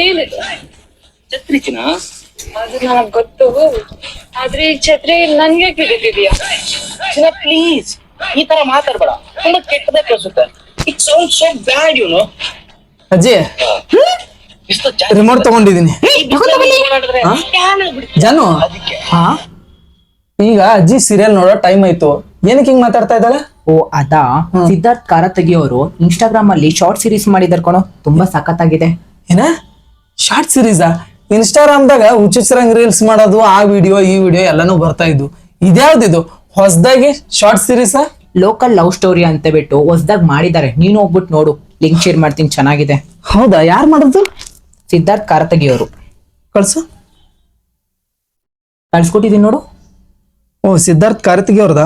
ಏನಿದೆ ಛತ್ರಿ ಚಿನ್ನ. ಅದು ನನಗ್ ಗೊತ್ತು, ಆದ್ರೆ ಈ ಛತ್ರಿ ನನ್ಗೆ ಹಿಡಿದಿದ್ಯಾ? ಚಿನ್ನ ಪ್ಲೀಸ್ ಈ ತರ ಮಾತಾಡ್ಬೇಡ, ತುಂಬಾ ಕೆಟ್ಟದೇ ಕಳ್ಸುತ್ತೆ. It sound so bad you know. ಅಜ್ಜಿ ಇಷ್ಟು ರಿಮೋಟ್ ತಗೊಂಡಿದೀನಿ. ಜಾನು ಹಾ ಈಗ ಅಜ್ಜಿ ಸೀರಿಯಲ್ ನೋಡೋ ಟೈಮ್ ಆಯ್ತು, ಏನಕ್ಕೆ ಹಿಂಗ್ ಮಾತಾಡ್ತಾ ಇದ್ದಾಳೆ? ಓ ಅದಾ, ಸಿದ್ಧಾರ್ಥ್ ಕಾರತಗಿ ಅವರು ಇನ್ಸ್ಟಾಗ್ರಾಮ್ ಅಲ್ಲಿ ಶಾರ್ಟ್ ಸೀರೀಸ್ ಮಾಡಿದಾರೆ ಕಣೋ, ತುಂಬಾ ಸಖತ್ತಾಗಿದೆ. ಏನ ಶಾರ್ಟ್ ಸೀರೀಸಾ? ಇನ್ಸ್ಟಾಗ್ರಾಮ್ದಾಗ ಹುಚ್ಚರಂಗ್ ರೀಲ್ಸ್ ಮಾಡೋದು, ಆ ವಿಡಿಯೋ ಈ ವಿಡಿಯೋ ಎಲ್ಲಾನು ಬರ್ತಾ ಇದ್ವು. ಇದ್ಯಾವ್ದಿದು ಹೊಸದಾಗಿ ಶಾರ್ಟ್ ಸೀರೀಸಾ? ಲೋಕಲ್ ಲವ್ ಸ್ಟೋರಿ ಅಂತ ಬಿಟ್ಟು ಹೊಸದಾಗಿ ಮಾಡಿದ್ದಾರೆ, ನೀನು ಹೋಗ್ಬಿಟ್ಟು ನೋಡು, ಲಿಂಕ್ ಶೇರ್ ಮಾಡ್ತೀನಿ, ಚೆನ್ನಾಗಿದೆ. ಹೌದಾ? ಯಾರು ಮಾಡೋದು? ಸಿದ್ಧಾರ್ಥ್ ಕಾರತಗಿ ಅವರು. ಕಳ್ಸು. ಕಳ್ಸ್ಕೊಟ್ಟಿದೀನಿ ನೋಡು. ಓ ಸಿದ್ಧಾರ್ಥ್ ಕಾರತಗಿ ಅವ್ರದಾ?